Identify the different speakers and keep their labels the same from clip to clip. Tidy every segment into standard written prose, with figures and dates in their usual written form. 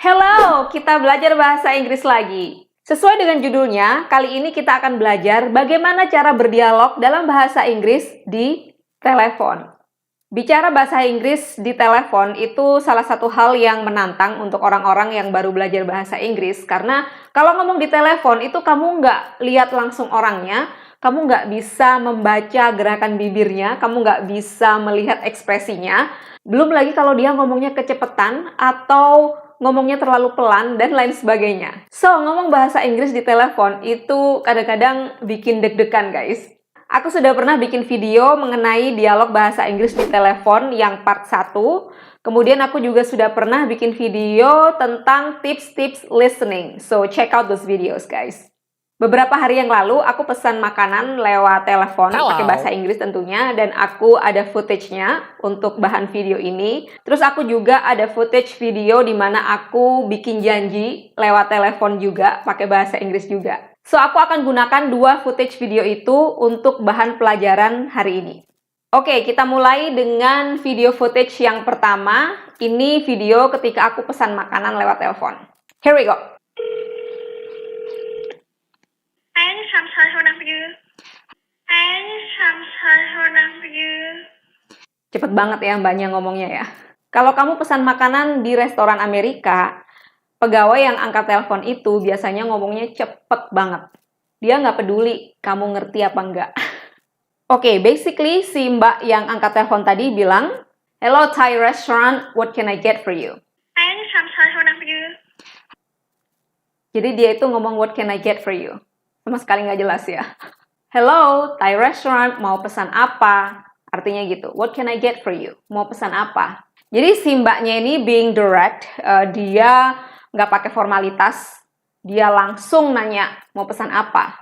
Speaker 1: Hello, kita belajar bahasa Inggris lagi. Sesuai dengan judulnya, kali ini kita akan belajar bagaimana cara berdialog dalam bahasa Inggris di telepon. Bicara bahasa Inggris di telepon itu salah satu hal yang menantang untuk orang-orang yang baru belajar bahasa Inggris, karena kalau ngomong di telepon itu kamu nggak lihat langsung orangnya, kamu nggak bisa membaca gerakan bibirnya, kamu nggak bisa melihat ekspresinya, belum lagi kalau dia ngomongnya kecepatan atau ngomongnya terlalu pelan dan lain sebagainya. So, ngomong bahasa Inggris di telepon itu kadang-kadang bikin deg-degan, guys. Aku sudah pernah bikin video mengenai dialog bahasa Inggris di telepon yang part 1. Kemudian aku juga sudah pernah bikin video tentang tips-tips listening. So, check out those videos, guys. Beberapa hari yang lalu, aku pesan makanan lewat telepon, pakai bahasa Inggris tentunya, dan aku ada footage-nya untuk bahan video ini. Terus aku juga ada footage video di mana aku bikin janji lewat telepon juga, pakai bahasa Inggris juga. So, aku akan gunakan dua footage video itu untuk bahan pelajaran hari ini. Oke, kita mulai dengan video footage yang pertama. Ini video ketika aku pesan makanan lewat telepon. Here we go. Cepet banget ya mbaknya ngomongnya ya. Kalau kamu pesan makanan di restoran Amerika, pegawai yang angkat telepon itu biasanya ngomongnya cepet banget. Dia nggak peduli kamu ngerti apa enggak. Oke, basically si mbak yang angkat telepon tadi bilang, "Hello Thai restaurant, what can I get for you?" Jadi dia itu ngomong what can I get for you. Sama sekali nggak jelas ya. Hello Thai restaurant, mau pesan apa? Artinya gitu, what can I get for you? Mau pesan apa? Jadi si mbaknya ini being direct, dia nggak pakai formalitas, dia langsung nanya mau pesan apa.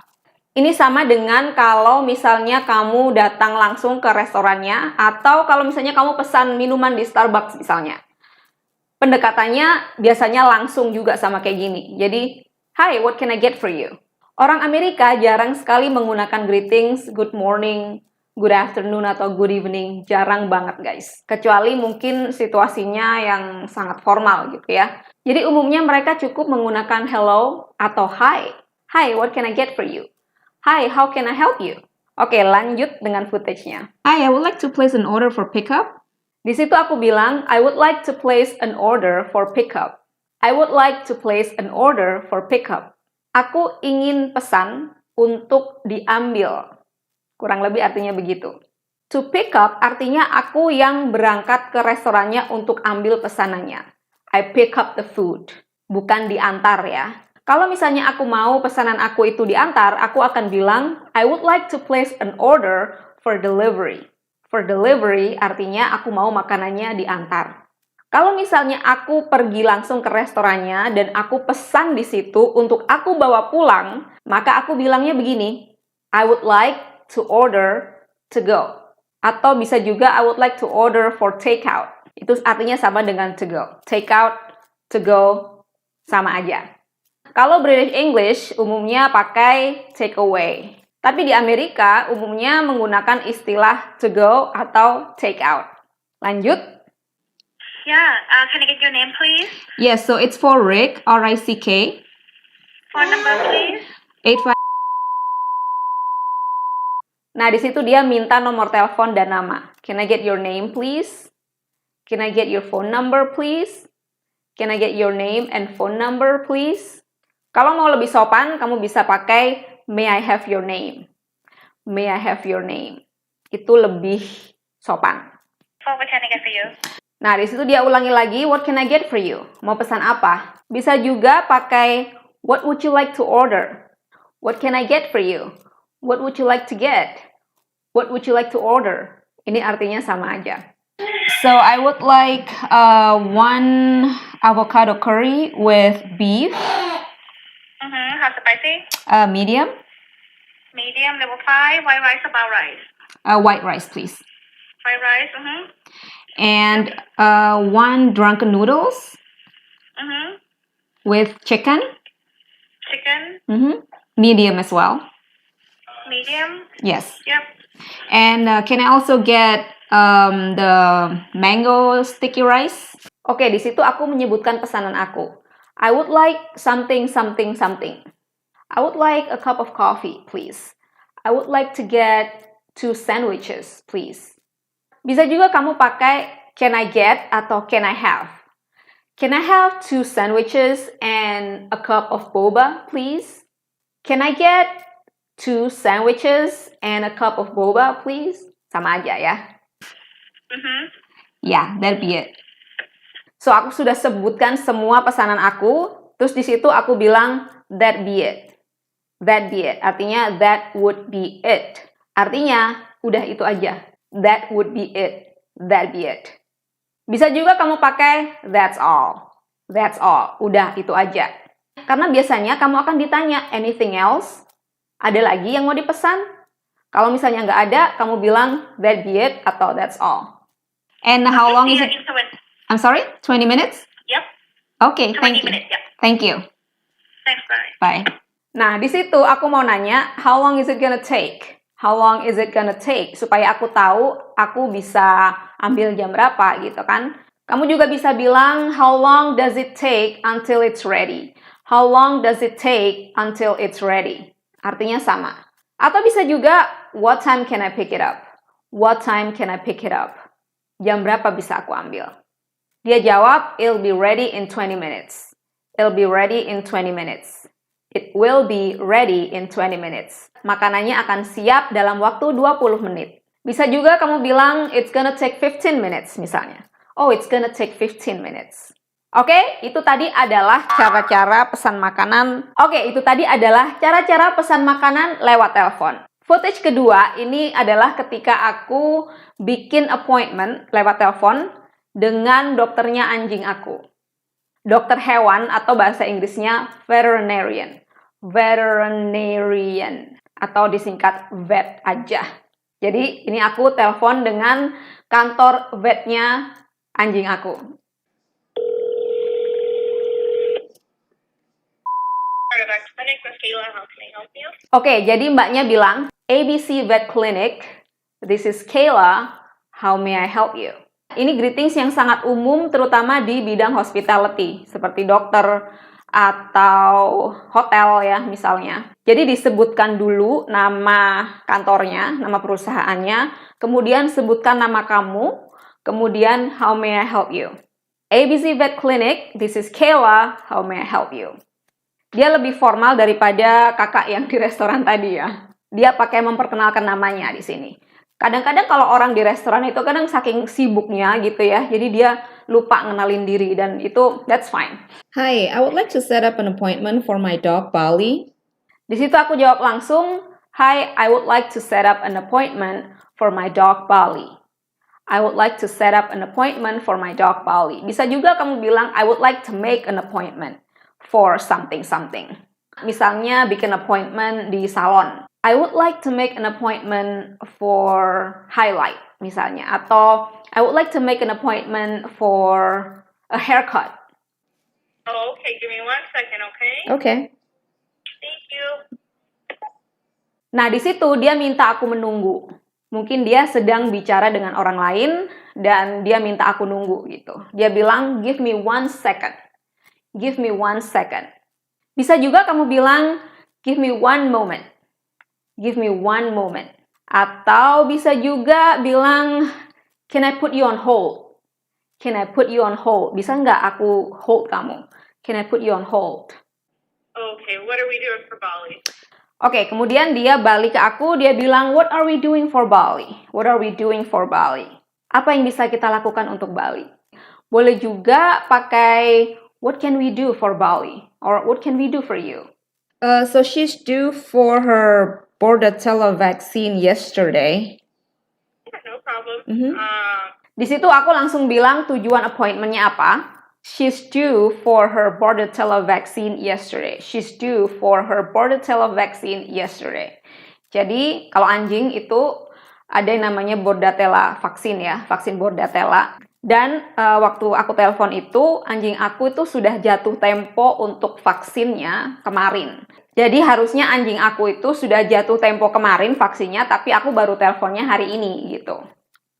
Speaker 1: Ini sama dengan kalau misalnya kamu datang langsung ke restorannya, atau kalau misalnya kamu pesan minuman di Starbucks misalnya. Pendekatannya biasanya langsung juga sama kayak gini. Jadi, hi, what can I get for you? Orang Amerika jarang sekali menggunakan greetings, good morning, good afternoon, atau good evening. Jarang banget, guys. Kecuali mungkin situasinya yang sangat formal gitu ya. Jadi umumnya mereka cukup menggunakan hello atau hi. Hi, what can I get for you? Hi, how can I help you? Oke, lanjut dengan footage-nya. Hi, I would like to place an order for pickup. Di situ aku bilang, I would like to place an order for pickup. I would like to place an order for pickup. Aku ingin pesan untuk diambil. Kurang lebih artinya begitu. To pick up artinya aku yang berangkat ke restorannya untuk ambil pesanannya. I pick up the food. Bukan diantar ya. Kalau misalnya aku mau pesanan aku itu diantar, aku akan bilang, I would like to place an order for delivery. For delivery artinya aku mau makanannya diantar. Kalau misalnya aku pergi langsung ke restorannya dan aku pesan di situ untuk aku bawa pulang, maka aku bilangnya begini, I would like to order to go. Atau bisa juga I would like to order for takeout. Itu artinya sama dengan to go. Take out, to go, sama aja. Kalau British English umumnya pakai take away. Tapi di Amerika umumnya menggunakan istilah to go atau take out. Lanjut.
Speaker 2: Yeah, can I get your name, please?
Speaker 1: Yes, so it's for Rick, R-I-C-K.
Speaker 2: Phone number, please?
Speaker 1: 85. Nah, di situ dia minta nomor telepon dan nama. Can I get your name, please? Can I get your phone number, please? Can I get your name and phone number, please? Kalau mau lebih sopan, kamu bisa pakai may I have your name. May I have your name. Itu lebih sopan.
Speaker 2: What can I get for you?
Speaker 1: Nah, di situ dia ulangi lagi, what can I get for you? Mau pesan apa? Bisa juga pakai what would you like to order? What can I get for you? What would you like to get? What would you like to order? Ini artinya sama aja. So, I would like one avocado curry with beef.
Speaker 2: How spicy?
Speaker 1: Medium.
Speaker 2: Medium, level 5, white rice or brown rice?
Speaker 1: White rice, please.
Speaker 2: White rice,
Speaker 1: And one drunken noodles with chicken.
Speaker 2: Chicken?
Speaker 1: Medium as well.
Speaker 2: Medium?
Speaker 1: Yes.
Speaker 2: Yep.
Speaker 1: And can I also get the mango sticky rice. Oke, di situ aku menyebutkan pesanan aku. I would like something, something, something. I would like a cup of coffee, please. I would like to get 2 sandwiches, please. Bisa juga kamu pakai can I get atau can I have. Can I have 2 sandwiches and a cup of boba, please? Can I get 2 sandwiches and a cup of boba, please? Sama aja ya. Ya, that be it. So, aku sudah sebutkan semua pesanan aku, terus di situ aku bilang that be it. That be it. Artinya that would be it. Artinya udah itu aja. That would be it. That be it. Bisa juga kamu pakai that's all. That's all. Udah itu aja. Karena biasanya kamu akan ditanya anything else? Ada lagi yang mau dipesan? Kalau misalnya nggak ada, kamu bilang that be it atau that's all. And how long is it? I'm sorry? 20 minutes?
Speaker 2: Yep.
Speaker 1: Okay,
Speaker 2: 20
Speaker 1: thank you.
Speaker 2: minutes, yep.
Speaker 1: Thank you.
Speaker 2: Thanks, bye.
Speaker 1: Bye. Nah, di situ aku mau nanya, how long is it gonna take? How long is it gonna take? Supaya aku tahu aku bisa ambil jam berapa gitu kan. Kamu juga bisa bilang, how long does it take until it's ready? How long does it take until it's ready? Artinya sama. Atau bisa juga, what time can I pick it up? What time can I pick it up? Jam berapa bisa aku ambil? Dia jawab, it'll be ready in 20 minutes. It'll be ready in 20 minutes. It will be ready in 20 minutes. Makanannya akan siap dalam waktu 20 menit. Bisa juga kamu bilang, it's gonna take 15 minutes misalnya. Oh, it's gonna take 15 minutes. Oke, itu tadi adalah cara-cara pesan makanan. Oke, itu tadi adalah cara-cara pesan makanan lewat telepon. Footage kedua ini adalah ketika aku bikin appointment lewat telepon dengan dokternya anjing aku. Dokter hewan atau bahasa Inggrisnya veterinarian. Veterinarian atau disingkat vet aja. Jadi ini aku telepon dengan kantor vetnya anjing aku.
Speaker 2: Clinic with Kayla, how can I help you?
Speaker 1: Oke, jadi mbaknya bilang, ABC Vet Clinic, this is Kayla, how may I help you? Ini greetings yang sangat umum terutama di bidang hospitality, seperti dokter atau hotel ya misalnya. Jadi disebutkan dulu nama kantornya, nama perusahaannya, kemudian sebutkan nama kamu, kemudian how may I help you? ABC Vet Clinic, this is Kayla, how may I help you? Dia lebih formal daripada kakak yang di restoran tadi ya. Dia pakai memperkenalkan namanya di sini. Kadang-kadang kalau orang di restoran itu kadang saking sibuknya gitu ya, jadi dia lupa ngenalin diri dan itu that's fine.
Speaker 3: Hi, I would like to set up an appointment for my dog Bali.
Speaker 1: Di situ aku jawab langsung, Hi, I would like to set up an appointment for my dog Bali. I would like to set up an appointment for my dog Bali. Bisa juga kamu bilang, I would like to make an appointment for something. Misalnya bikin appointment di salon. I would like to make an appointment for highlight misalnya. Atau I would like to make an appointment for a haircut.
Speaker 2: Oh, okay. Give me 1 second, okay?
Speaker 3: Okay.
Speaker 2: Thank you.
Speaker 1: Nah, di situ dia minta aku menunggu. Mungkin dia sedang bicara dengan orang lain dan dia minta aku nunggu gitu. Dia bilang, give me 1 second. Give me 1 second. Bisa juga kamu bilang, give me 1 moment. Give me 1 moment. Atau bisa juga bilang, can I put you on hold? Can I put you on hold? Bisa nggak aku hold kamu? Can I put you on hold?
Speaker 2: Okay, what are we doing for Bali?
Speaker 1: Oke, kemudian dia balik ke aku, dia bilang, what are we doing for Bali? What are we doing for Bali? Apa yang bisa kita lakukan untuk Bali? Boleh juga pakai, what can we do for Bali? Or what can we do for you?
Speaker 3: So she's due for her Bordetella vaccine yesterday.
Speaker 2: Yeah, no problem.
Speaker 1: Di situ aku langsung bilang tujuan appointment-nya apa. She's due for her Bordetella vaccine yesterday. She's due for her Bordetella vaccine yesterday. Jadi, kalau anjing itu ada yang namanya Bordetella vaksin ya, vaksin Bordetella. Dan waktu aku telepon itu, anjing aku itu sudah jatuh tempo untuk vaksinnya kemarin. Jadi harusnya anjing aku itu sudah jatuh tempo kemarin vaksinnya, tapi aku baru teleponnya hari ini gitu.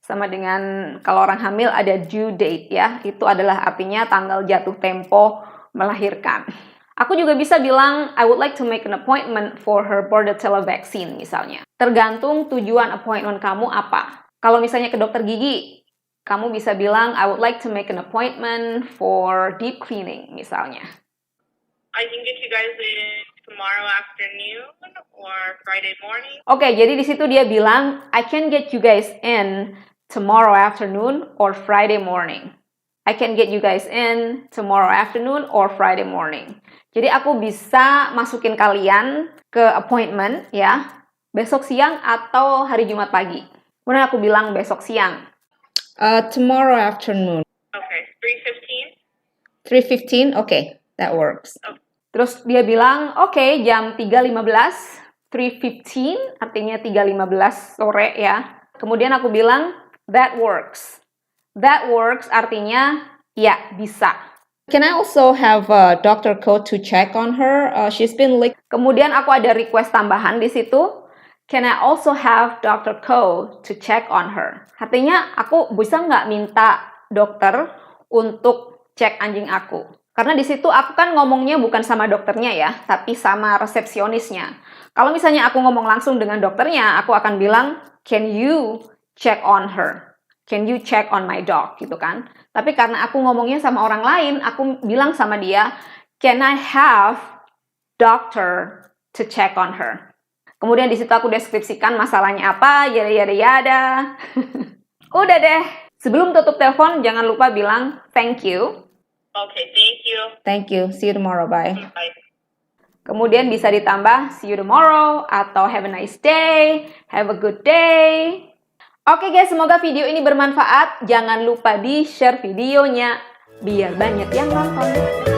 Speaker 1: Sama dengan kalau orang hamil ada due date ya. Itu adalah artinya tanggal jatuh tempo melahirkan. Aku juga bisa bilang, I would like to make an appointment for her Bordetella vaccine misalnya. Tergantung tujuan appointment kamu apa. Kalau misalnya ke dokter gigi, kamu bisa bilang, I would like to make an appointment for deep cleaning misalnya.
Speaker 2: I can get you guys in tomorrow afternoon or Friday morning.
Speaker 1: Oke, jadi di situ dia bilang, I can get you guys in tomorrow afternoon or Friday morning. I can get you guys in tomorrow afternoon or Friday morning. Jadi aku bisa masukin kalian ke appointment ya, besok siang atau hari Jumat pagi. Kemudian aku bilang besok siang.
Speaker 3: Tomorrow afternoon.
Speaker 2: Okay, 3:15.
Speaker 3: 3:15? Okay, that works.
Speaker 1: Terus dia bilang, oke, jam 3.15, 3:15, artinya 3.15 sore ya. Kemudian aku bilang, that works. That works artinya, ya, bisa.
Speaker 3: Can I also have Dr. Ko to check on her? She's been lick.
Speaker 1: Kemudian aku ada request tambahan di situ. Can I also have Dr. Ko to check on her? Artinya, aku bisa nggak minta dokter untuk cek anjing aku? Karena di situ aku kan ngomongnya bukan sama dokternya ya, tapi sama resepsionisnya. Kalau misalnya aku ngomong langsung dengan dokternya, aku akan bilang, can you check on her? Can you check on my dog? Gitu kan. Tapi karena aku ngomongnya sama orang lain, aku bilang sama dia, can I have doctor to check on her? Kemudian di situ aku deskripsikan masalahnya apa, yada. Udah deh. Sebelum tutup telepon, jangan lupa bilang thank you.
Speaker 2: Okay, thank you.
Speaker 3: Thank you. See you tomorrow. Bye.
Speaker 2: Bye.
Speaker 1: Kemudian bisa ditambah see you tomorrow atau have a nice day, have a good day. Oke guys, semoga video ini bermanfaat. Jangan lupa di-share videonya biar banyak yang nonton.